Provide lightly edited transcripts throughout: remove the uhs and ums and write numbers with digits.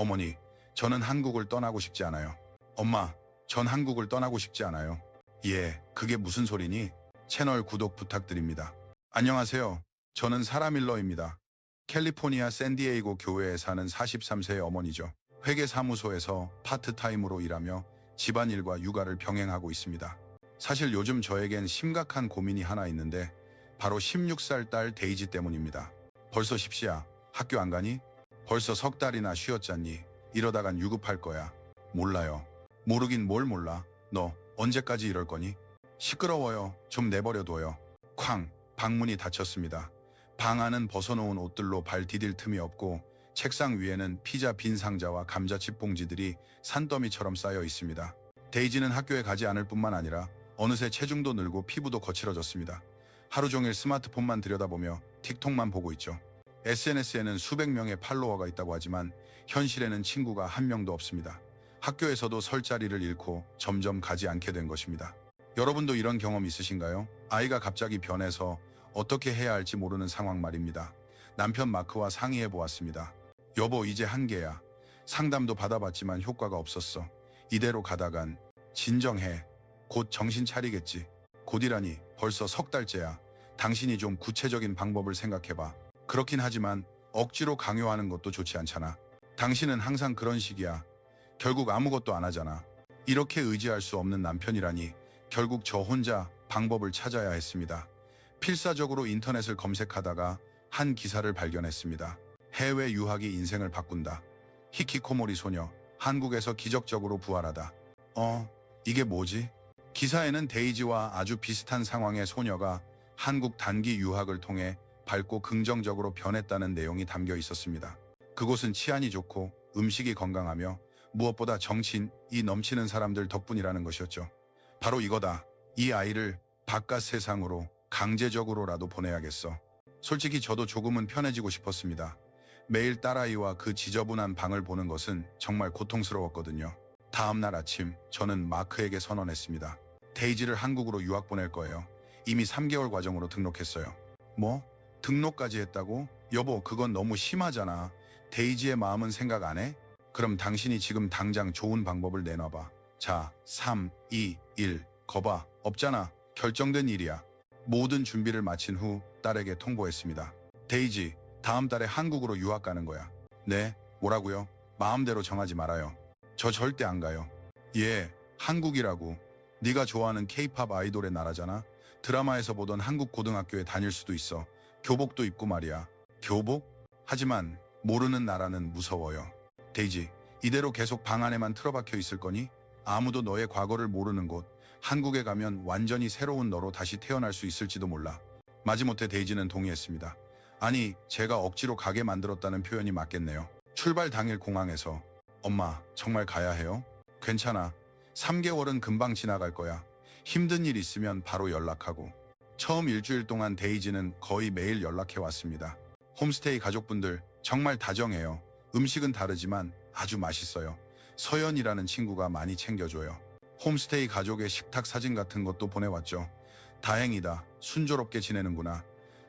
어머니, 저는 한국을 떠나고 싶지 않아요. 엄마, 전 한국을 떠나고 싶지 않아요. 예, 그게 무슨 소리니? 채널 구독 부탁드립니다. 안녕하세요. 저는 사라밀러입니다. 캘리포니아 샌디에이고 교외에 사는 43세의 어머니죠. 회계사무소에서 파트타임으로 일하며 집안일과 육아를 병행하고 있습니다. 사실 요즘 저에겐 심각한 고민이 하나 있는데 바로 16살 딸 데이지 때문입니다. 벌써 10시야. 학교 안 가니? 벌써 석 달이나 쉬었잖니? 이러다간 유급할 거야. 몰라요. 모르긴 뭘 몰라. 너 언제까지 이럴 거니? 시끄러워요. 좀 내버려둬요. 쾅! 방문이 닫혔습니다. 방 안은 벗어놓은 옷들로 발 디딜 틈이 없고 책상 위에는 피자 빈 상자와 감자칩 봉지들이 산더미처럼 쌓여 있습니다. 데이지는 학교에 가지 않을 뿐만 아니라 어느새 체중도 늘고 피부도 거칠어졌습니다. 하루 종일 스마트폰만 들여다보며 틱톡만 보고 있죠. SNS에는 수백 명의 팔로워가 있다고 하지만 현실에는 친구가 한 명도 없습니다. 학교에서도 설 자리를 잃고 점점 가지 않게 된 것입니다. 여러분도 이런 경험 있으신가요? 아이가 갑자기 변해서 어떻게 해야 할지 모르는 상황 말입니다. 남편 마크와 상의해 보았습니다. 여보, 이제 한계야. 상담도 받아봤지만 효과가 없었어. 이대로 가다간 진정해. 곧 정신 차리겠지. 곧이라니 벌써 석 달째야. 당신이 좀 구체적인 방법을 생각해봐. 그렇긴 하지만 억지로 강요하는 것도 좋지 않잖아. 당신은 항상 그런 식이야. 결국 아무것도 안 하잖아. 이렇게 의지할 수 없는 남편이라니 결국 저 혼자 방법을 찾아야 했습니다. 필사적으로 인터넷을 검색하다가 한 기사를 발견했습니다. 해외 유학이 인생을 바꾼다. 히키코모리 소녀, 한국에서 기적적으로 부활하다. 이게 뭐지? 기사에는 데이지와 아주 비슷한 상황의 소녀가 한국 단기 유학을 통해 밝고 긍정적으로 변했다는 내용이 담겨 있었습니다. 그곳은 치안이 좋고 음식이 건강하며 무엇보다 정신이 넘치는 사람들 덕분이라는 것이었죠. 바로 이거다. 이 아이를 바깥 세상으로 강제적으로라도 보내야겠어. 솔직히 저도 조금은 편해지고 싶었습니다. 매일 딸아이와 그 지저분한 방을 보는 것은 정말 고통스러웠거든요. 다음날 아침 저는 마크에게 선언했습니다. 데이지를 한국으로 유학 보낼 거예요. 이미 3개월 과정으로 등록했어요. 뭐? 등록까지 했다고? 여보, 그건 너무 심하잖아. 데이지의 마음은 생각 안 해? 그럼 당신이 지금 당장 좋은 방법을 내놔봐. 자, 3, 2, 1, 거봐. 없잖아. 결정된 일이야. 모든 준비를 마친 후 딸에게 통보했습니다. 데이지, 다음 달에 한국으로 유학 가는 거야. 네? 뭐라고요? 마음대로 정하지 말아요. 저 절대 안 가요. 예, 한국이라고. 네가 좋아하는 K-팝 아이돌의 나라잖아. 드라마에서 보던 한국 고등학교에 다닐 수도 있어. 교복도 입고 말이야. 교복? 하지만 모르는 나라는 무서워요. 데이지, 이대로 계속 방 안에만 틀어박혀 있을 거니? 아무도 너의 과거를 모르는 곳, 한국에 가면 완전히 새로운 너로 다시 태어날 수 있을지도 몰라. 마지못해 데이지는 동의했습니다. 아니, 제가 억지로 가게 만들었다는 표현이 맞겠네요. 출발 당일 공항에서 엄마, 정말 가야 해요? 괜찮아. 3개월은 금방 지나갈 거야. 힘든 일 있으면 바로 연락하고. 처음 일주일 동안 데이지는 거의 매일 연락해 왔습니다. 홈스테이 가족분들 정말 다정해요. 음식은 다르지만 아주 맛있어요. 서연이라는 친구가 많이 챙겨줘요. 홈스테이 가족의 식탁 사진 같은 것도 보내왔죠. 다행이다. 순조롭게 지내는구나.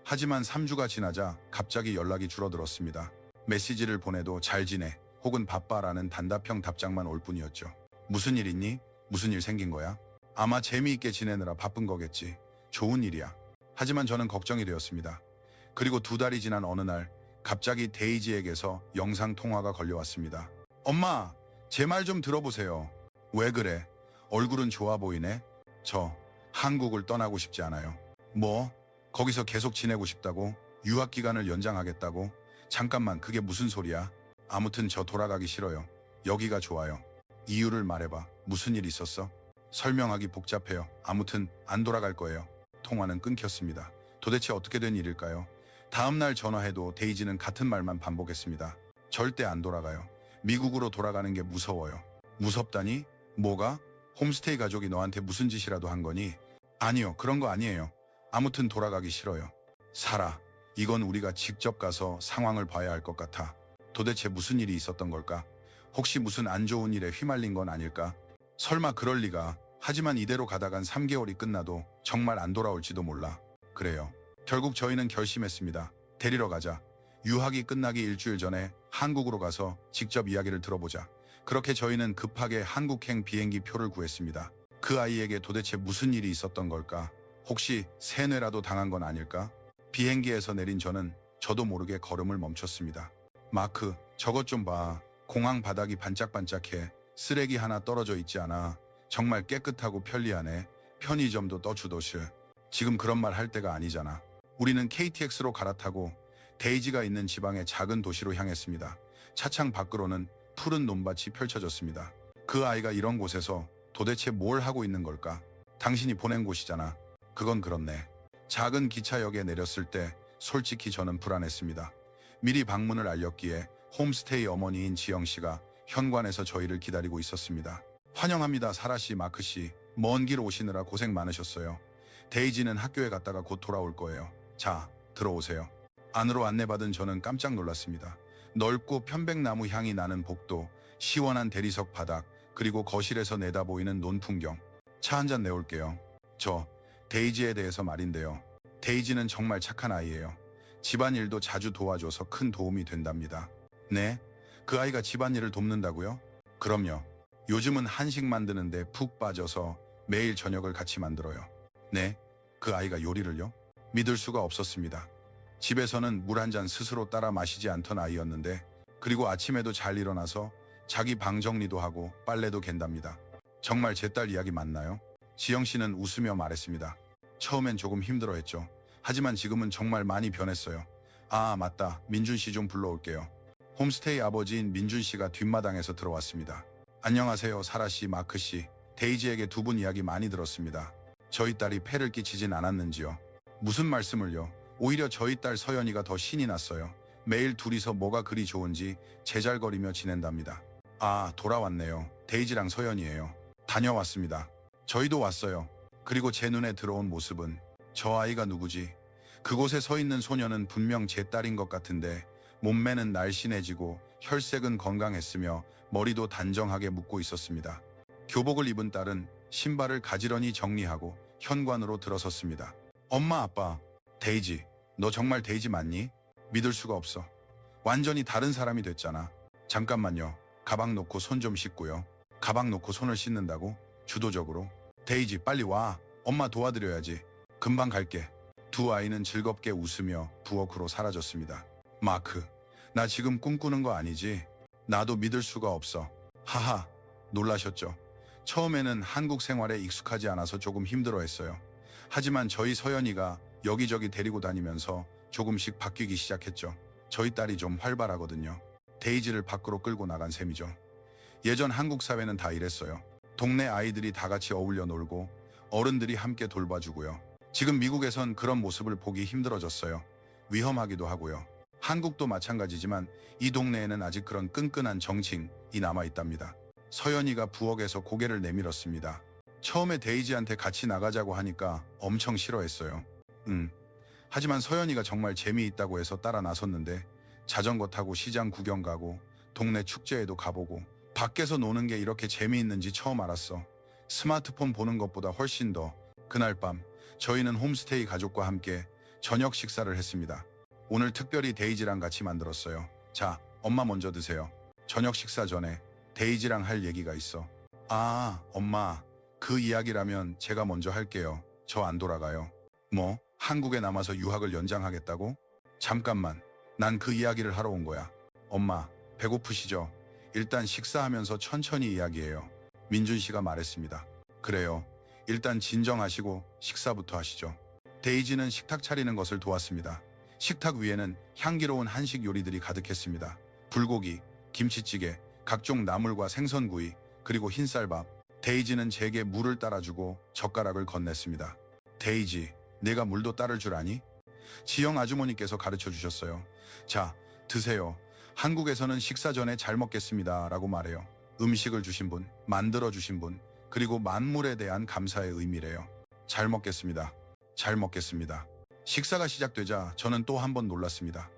하지만 3주가 지나자 갑자기 연락이 줄어들었습니다. 메시지를 보내도 잘 지내 혹은 바빠라는 단답형 답장만 올 뿐이었죠. 무슨 일 있니? 무슨 일 생긴 거야? 아마 재미있게 지내느라 바쁜 거겠지. 좋은 일이야. 하지만 저는 걱정이 되었습니다. 그리고 2달이 지난 어느 날 갑자기 데이지에게서 영상통화가 걸려왔습니다. 엄마, 제 말 좀 들어보세요. 왜 그래? 얼굴은 좋아 보이네? 저 한국을 떠나고 싶지 않아요. 뭐? 거기서 계속 지내고 싶다고? 유학 기간을 연장하겠다고? 잠깐만, 그게 무슨 소리야? 아무튼 저 돌아가기 싫어요. 여기가 좋아요. 이유를 말해봐. 무슨 일 있었어? 설명하기 복잡해요. 아무튼 안 돌아갈 거예요. 통화는 끊겼습니다. 도대체 어떻게 된 일일까요? 다음날 전화해도 데이지는 같은 말만 반복했습니다. 절대 안 돌아가요. 미국으로 돌아가는 게 무서워요. 무섭다니? 뭐가? 홈스테이 가족이 너한테 무슨 짓이라도 한 거니? 아니요, 그런 거 아니에요. 아무튼 돌아가기 싫어요. 사라, 이건 우리가 직접 가서 상황을 봐야 할 것 같아. 도대체 무슨 일이 있었던 걸까? 혹시 무슨 안 좋은 일에 휘말린 건 아닐까? 설마 그럴 리가. 하지만 이대로 가다간 3개월이 끝나도 정말 안 돌아올지도 몰라. 그래요. 결국 저희는 결심했습니다. 데리러 가자. 유학이 끝나기 일주일 전에 한국으로 가서 직접 이야기를 들어보자. 그렇게 저희는 급하게 한국행 비행기 표를 구했습니다. 그 아이에게 도대체 무슨 일이 있었던 걸까? 혹시 세뇌라도 당한 건 아닐까? 비행기에서 내린 저도 모르게 걸음을 멈췄습니다. 마크, 저것 좀 봐. 공항 바닥이 반짝반짝해. 쓰레기 하나 떨어져 있지 않아. 정말 깨끗하고 편리하네. 편의점도 떠주도시. 지금 그런 말 할 때가 아니잖아. 우리는 KTX로 갈아타고 데이지가 있는 지방의 작은 도시로 향했습니다. 차창 밖으로는 푸른 논밭이 펼쳐졌습니다. 그 아이가 이런 곳에서 도대체 뭘 하고 있는 걸까? 당신이 보낸 곳이잖아. 그건 그렇네. 작은 기차역에 내렸을 때 솔직히 저는 불안했습니다. 미리 방문을 알렸기에 홈스테이 어머니인 지영 씨가 현관에서 저희를 기다리고 있었습니다. 환영합니다, 사라 씨, 마크 씨. 먼 길 오시느라 고생 많으셨어요. 데이지는 학교에 갔다가 곧 돌아올 거예요. 자, 들어오세요. 안으로 안내받은 저는 깜짝 놀랐습니다. 넓고 편백나무 향이 나는 복도, 시원한 대리석 바닥, 그리고 거실에서 내다보이는 논 풍경. 차 한 잔 내올게요. 저 데이지에 대해서 말인데요. 데이지는 정말 착한 아이예요. 집안일도 자주 도와줘서 큰 도움이 된답니다. 네? 그 아이가 집안일을 돕는다고요? 그럼요. 요즘은 한식 만드는데 푹 빠져서 매일 저녁을 같이 만들어요. 네? 그 아이가 요리를요? 믿을 수가 없었습니다. 집에서는 물 한 잔 스스로 따라 마시지 않던 아이였는데, 그리고 아침에도 잘 일어나서 자기 방 정리도 하고 빨래도 갠답니다. 정말 제 딸 이야기 맞나요? 지영 씨는 웃으며 말했습니다. 처음엔 조금 힘들어했죠. 하지만 지금은 정말 많이 변했어요. 아, 맞다. 민준 씨 좀 불러올게요. 홈스테이 아버지인 민준 씨가 뒷마당에서 들어왔습니다. 안녕하세요, 사라 씨, 마크 씨. 데이지에게 두 분 이야기 많이 들었습니다. 저희 딸이 폐를 끼치진 않았는지요? 무슨 말씀을요? 오히려 저희 딸 서연이가 더 신이 났어요. 매일 둘이서 뭐가 그리 좋은지 제잘거리며 지낸답니다. 아, 돌아왔네요. 데이지랑 서연이에요. 다녀왔습니다. 저희도 왔어요. 그리고 제 눈에 들어온 모습은, 저 아이가 누구지? 그곳에 서 있는 소녀는 분명 제 딸인 것 같은데, 몸매는 날씬해지고 혈색은 건강했으며 머리도 단정하게 묶고 있었습니다. 교복을 입은 딸은 신발을 가지런히 정리하고 현관으로 들어섰습니다. 엄마, 아빠, 데이지, 너 정말 데이지 맞니? 믿을 수가 없어. 완전히 다른 사람이 됐잖아. 잠깐만요. 가방 놓고 손 좀 씻고요. 가방 놓고 손을 씻는다고? 주도적으로. 데이지, 빨리 와. 엄마 도와드려야지. 금방 갈게. 두 아이는 즐겁게 웃으며 부엌으로 사라졌습니다. 마크, 나 지금 꿈꾸는 거 아니지? 나도 믿을 수가 없어. 하하, 놀라셨죠? 처음에는 한국 생활에 익숙하지 않아서 조금 힘들어했어요. 하지만 저희 서연이가 여기저기 데리고 다니면서 조금씩 바뀌기 시작했죠. 저희 딸이 좀 활발하거든요. 데이지를 밖으로 끌고 나간 셈이죠. 예전 한국 사회는 다 이랬어요. 동네 아이들이 다 같이 어울려 놀고 어른들이 함께 돌봐주고요. 지금 미국에선 그런 모습을 보기 힘들어졌어요. 위험하기도 하고요. 한국도 마찬가지지만 이 동네에는 아직 그런 끈끈한 정칭이 남아있답니다. 서연이가 부엌에서 고개를 내밀었습니다. 처음에 데이지한테 같이 나가자고 하니까 엄청 싫어했어요. 하지만 서연이가 정말 재미있다고 해서 따라 나섰는데, 자전거 타고 시장 구경 가고 동네 축제에도 가보고, 밖에서 노는 게 이렇게 재미있는지 처음 알았어. 스마트폰 보는 것보다 훨씬 더. 그날 밤 저희는 홈스테이 가족과 함께 저녁 식사를 했습니다. 오늘 특별히 데이지랑 같이 만들었어요. 자, 엄마 먼저 드세요. 저녁 식사 전에 데이지랑 할 얘기가 있어. 아, 엄마, 그 이야기라면 제가 먼저 할게요. 저 안 돌아가요. 뭐? 한국에 남아서 유학을 연장하겠다고? 잠깐만, 난 그 이야기를 하러 온 거야. 엄마, 배고프시죠? 일단 식사하면서 천천히 이야기해요. 민준 씨가 말했습니다. 그래요. 일단 진정하시고 식사부터 하시죠. 데이지는 식탁 차리는 것을 도왔습니다. 식탁 위에는 향기로운 한식 요리들이 가득했습니다. 불고기, 김치찌개, 각종 나물과 생선구이, 그리고 흰쌀밥. 데이지는 제게 물을 따라주고 젓가락을 건넸습니다. 데이지, 내가 물도 따를 줄 아니? 지영 아주머니께서 가르쳐 주셨어요. 자, 드세요. 한국에서는 식사 전에 잘 먹겠습니다 라고 말해요. 음식을 주신 분, 만들어 주신 분, 그리고 만물에 대한 감사의 의미래요. 잘 먹겠습니다. 잘 먹겠습니다. 식사가 시작되자 저는 또 한 번 놀랐습니다.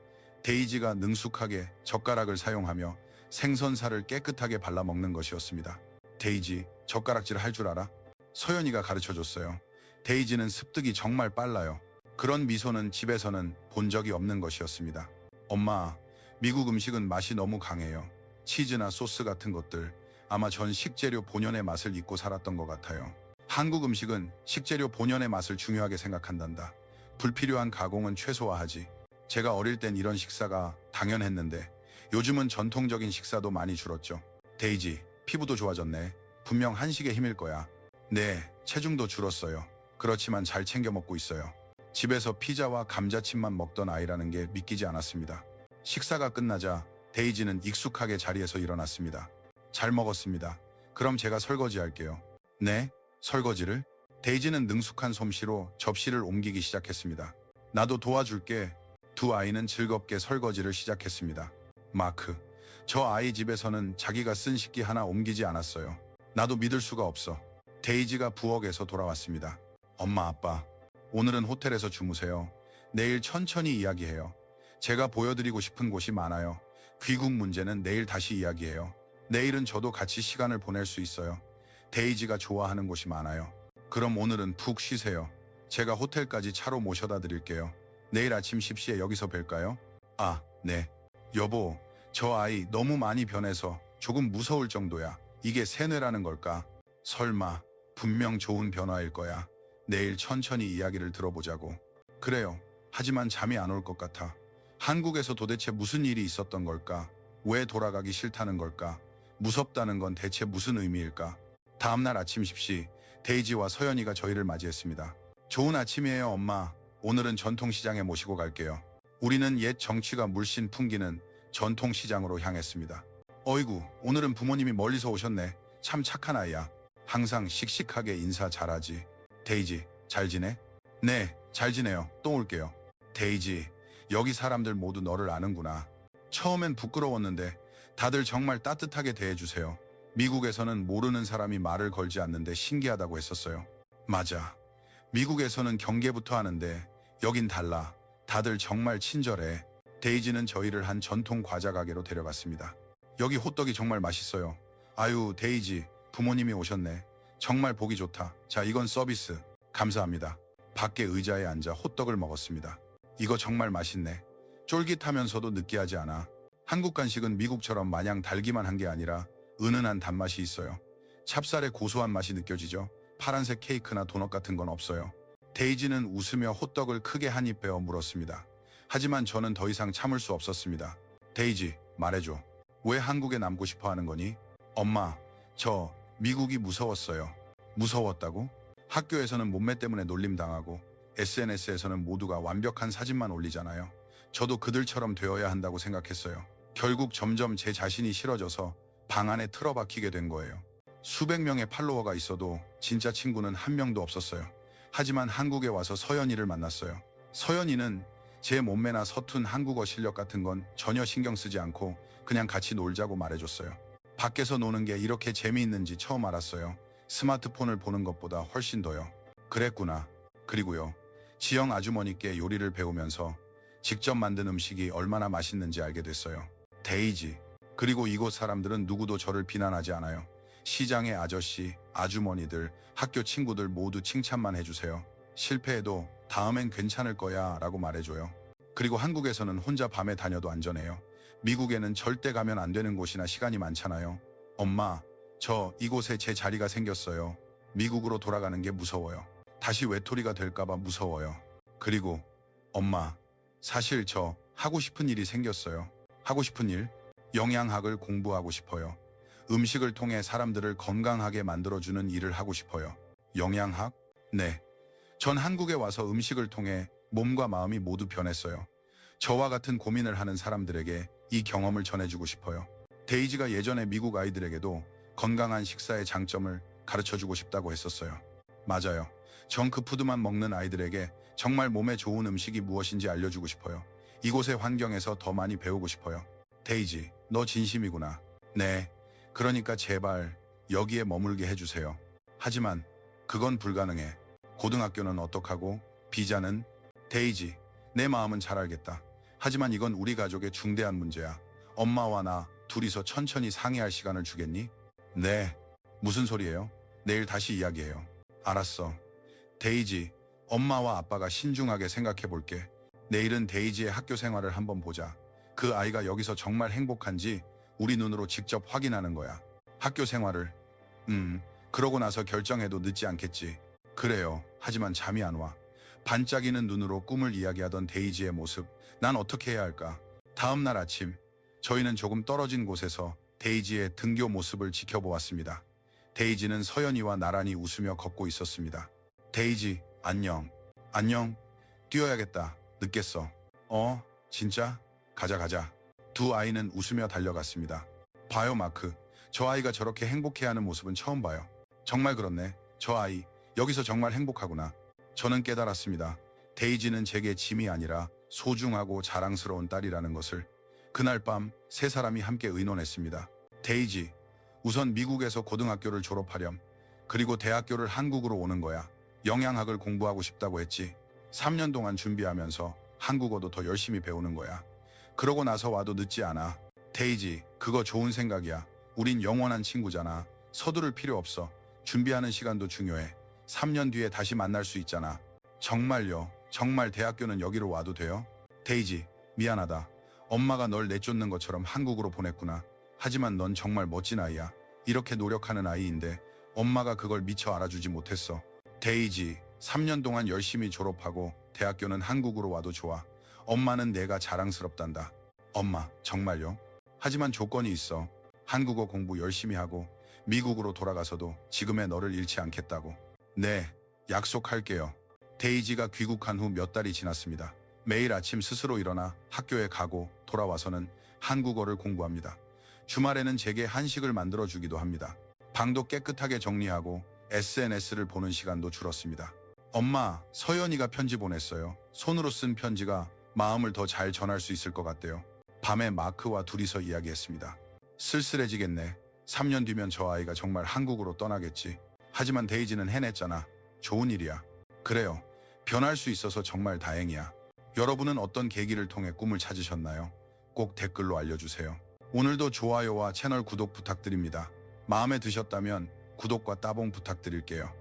데이지가 능숙하게 젓가락을 사용하며 생선살을 깨끗하게 발라 먹는 것이었습니다. 데이지, 젓가락질 할 줄 알아? 서연이가 가르쳐줬어요. 데이지는 습득이 정말 빨라요. 그런 미소는 집에서는 본 적이 없는 것이었습니다. 엄마, 미국 음식은 맛이 너무 강해요. 치즈나 소스 같은 것들. 아마 전 식재료 본연의 맛을 잊고 살았던 것 같아요. 한국 음식은 식재료 본연의 맛을 중요하게 생각한단다. 불필요한 가공은 최소화하지. 제가 어릴 땐 이런 식사가 당연했는데 요즘은 전통적인 식사도 많이 줄었죠. 데이지, 피부도 좋아졌네. 분명 한식의 힘일 거야. 네, 체중도 줄었어요. 그렇지만 잘 챙겨 먹고 있어요. 집에서 피자와 감자칩만 먹던 아이라는 게 믿기지 않았습니다. 식사가 끝나자 데이지는 익숙하게 자리에서 일어났습니다. 잘 먹었습니다. 그럼 제가 설거지 할게요. 네, 설거지를? 데이지는 능숙한 솜씨로 접시를 옮기기 시작했습니다. 나도 도와줄게. 두 아이는 즐겁게 설거지를 시작했습니다. 마크, 저 아이 집에서는 자기가 쓴 식기 하나 옮기지 않았어요. 나도 믿을 수가 없어. 데이지가 부엌에서 돌아왔습니다. 엄마, 아빠, 오늘은 호텔에서 주무세요. 내일 천천히 이야기해요. 제가 보여드리고 싶은 곳이 많아요. 귀국 문제는 내일 다시 이야기해요. 내일은 저도 같이 시간을 보낼 수 있어요. 데이지가 좋아하는 곳이 많아요. 그럼 오늘은 푹 쉬세요. 제가 호텔까지 차로 모셔다 드릴게요. 내일 아침 10시에 여기서 뵐까요? 아, 네. 여보, 저 아이 너무 많이 변해서 조금 무서울 정도야. 이게 세뇌라는 걸까? 설마, 분명 좋은 변화일 거야. 내일 천천히 이야기를 들어보자고. 그래요. 하지만 잠이 안 올 것 같아. 한국에서 도대체 무슨 일이 있었던 걸까? 왜 돌아가기 싫다는 걸까? 무섭다는 건 대체 무슨 의미일까? 다음날 아침 10시, 데이지와 서연이가 저희를 맞이했습니다. 좋은 아침이에요, 엄마. 오늘은 전통시장에 모시고 갈게요. 우리는 옛 정취가 물씬 풍기는 전통시장으로 향했습니다. 어이구, 오늘은 부모님이 멀리서 오셨네. 참 착한 아이야. 항상 씩씩하게 인사 잘하지. 데이지, 잘 지내? 네, 잘 지내요. 또 올게요. 데이지, 여기 사람들 모두 너를 아는구나. 처음엔 부끄러웠는데 다들 정말 따뜻하게 대해주세요. 미국에서는 모르는 사람이 말을 걸지 않는데 신기하다고 했었어요. 맞아. 미국에서는 경계부터 하는데 여긴 달라. 다들 정말 친절해. 데이지는 저희를 한 전통 과자 가게로 데려갔습니다. 여기 호떡이 정말 맛있어요. 아유, 데이지, 부모님이 오셨네. 정말 보기 좋다. 자, 이건 서비스. 감사합니다. 밖에 의자에 앉아 호떡을 먹었습니다. 이거 정말 맛있네. 쫄깃하면서도 느끼하지 않아. 한국 간식은 미국처럼 마냥 달기만 한 게 아니라 은은한 단맛이 있어요. 찹쌀의 고소한 맛이 느껴지죠. 파란색 케이크나 도넛 같은 건 없어요. 데이지는 웃으며 호떡을 크게 한 입 베어 물었습니다. 하지만 저는 더 이상 참을 수 없었습니다. 데이지, 말해줘. 왜 한국에 남고 싶어 하는 거니? 엄마, 저 미국이 무서웠어요. 무서웠다고? 학교에서는 몸매 때문에 놀림당하고 SNS에서는 모두가 완벽한 사진만 올리잖아요. 저도 그들처럼 되어야 한다고 생각했어요. 결국 점점 제 자신이 싫어져서 방 안에 틀어박히게 된 거예요. 수백 명의 팔로워가 있어도 진짜 친구는 한 명도 없었어요. 하지만 한국에 와서 서연이를 만났어요. 서연이는 제 몸매나 서툰 한국어 실력 같은 건 전혀 신경 쓰지 않고 그냥 같이 놀자고 말해줬어요. 밖에서 노는 게 이렇게 재미있는지 처음 알았어요. 스마트폰을 보는 것보다 훨씬 더요. 그랬구나. 그리고요. 지영 아주머니께 요리를 배우면서 직접 만든 음식이 얼마나 맛있는지 알게 됐어요. 데이지. 그리고 이곳 사람들은 누구도 저를 비난하지 않아요. 시장의 아저씨, 아주머니들, 학교 친구들 모두 칭찬만 해주세요. 실패해도 다음엔 괜찮을 거야 라고 말해줘요. 그리고 한국에서는 혼자 밤에 다녀도 안전해요. 미국에는 절대 가면 안 되는 곳이나 시간이 많잖아요. 엄마, 저 이곳에 제 자리가 생겼어요. 미국으로 돌아가는 게 무서워요. 다시 외톨이가 될까봐 무서워요. 그리고 엄마, 사실 저 하고 싶은 일이 생겼어요. 하고 싶은 일? 영양학을 공부하고 싶어요. 음식을 통해 사람들을 건강하게 만들어주는 일을 하고 싶어요. 영양학? 네. 전 한국에 와서 음식을 통해 몸과 마음이 모두 변했어요. 저와 같은 고민을 하는 사람들에게 이 경험을 전해주고 싶어요. 데이지가 예전에 미국 아이들에게도 건강한 식사의 장점을 가르쳐주고 싶다고 했었어요. 맞아요. 정크푸드만 먹는 아이들에게 정말 몸에 좋은 음식이 무엇인지 알려주고 싶어요. 이곳의 환경에서 더 많이 배우고 싶어요. 데이지, 너 진심이구나. 네, 그러니까 제발 여기에 머물게 해주세요. 하지만 그건 불가능해. 고등학교는 어떡하고? 비자는? 데이지, 내 마음은 잘 알겠다. 하지만 이건 우리 가족의 중대한 문제야. 엄마와 나 둘이서 천천히 상의할 시간을 주겠니? 네. 무슨 소리예요? 내일 다시 이야기해요. 알았어. 데이지, 엄마와 아빠가 신중하게 생각해 볼게. 내일은 데이지의 학교 생활을 한번 보자. 그 아이가 여기서 정말 행복한지 우리 눈으로 직접 확인하는 거야. 학교 생활을. 그러고 나서 결정해도 늦지 않겠지. 그래요. 하지만 잠이 안 와. 반짝이는 눈으로 꿈을 이야기하던 데이지의 모습. 난 어떻게 해야 할까? 다음 날 아침, 저희는 조금 떨어진 곳에서 데이지의 등교 모습을 지켜보았습니다. 데이지는 서연이와 나란히 웃으며 걷고 있었습니다. 데이지, 안녕. 안녕. 뛰어야겠다. 늦겠어. 진짜? 가자, 가자. 두 아이는 웃으며 달려갔습니다. 봐요, 마크. 저 아이가 저렇게 행복해하는 모습은 처음 봐요. 정말 그렇네. 저 아이, 여기서 정말 행복하구나. 저는 깨달았습니다. 데이지는 제게 짐이 아니라 소중하고 자랑스러운 딸이라는 것을. 그날 밤 세 사람이 함께 의논했습니다. 데이지, 우선 미국에서 고등학교를 졸업하렴. 그리고 대학교를 한국으로 오는 거야. 영양학을 공부하고 싶다고 했지. 3년 동안 준비하면서 한국어도 더 열심히 배우는 거야. 그러고 나서 와도 늦지 않아. 데이지, 그거 좋은 생각이야. 우린 영원한 친구잖아. 서두를 필요 없어. 준비하는 시간도 중요해. 3년 뒤에 다시 만날 수 있잖아. 정말요? 정말 대학교는 여기로 와도 돼요? 데이지, 미안하다. 엄마가 널 내쫓는 것처럼 한국으로 보냈구나. 하지만 넌 정말 멋진 아이야. 이렇게 노력하는 아이인데 엄마가 그걸 미처 알아주지 못했어. 데이지, 3년 동안 열심히 졸업하고 대학교는 한국으로 와도 좋아. 엄마는 내가 자랑스럽단다. 엄마, 정말요? 하지만 조건이 있어. 한국어 공부 열심히 하고 미국으로 돌아가서도 지금의 너를 잃지 않겠다고. 네, 약속할게요. 데이지가 귀국한 후 몇 달이 지났습니다. 매일 아침 스스로 일어나 학교에 가고 돌아와서는 한국어를 공부합니다. 주말에는 제게 한식을 만들어 주기도 합니다. 방도 깨끗하게 정리하고 SNS를 보는 시간도 줄었습니다. 엄마, 서연이가 편지 보냈어요. 손으로 쓴 편지가 마음을 더 잘 전할 수 있을 것 같대요. 밤에 마크와 둘이서 이야기했습니다. 쓸쓸해지겠네. 3년 뒤면 저 아이가 정말 한국으로 떠나겠지. 하지만 데이지는 해냈잖아. 좋은 일이야. 그래요. 변할 수 있어서 정말 다행이야. 여러분은 어떤 계기를 통해 꿈을 찾으셨나요? 꼭 댓글로 알려주세요. 오늘도 좋아요와 채널 구독 부탁드립니다. 마음에 드셨다면 구독과 따봉 부탁드릴게요.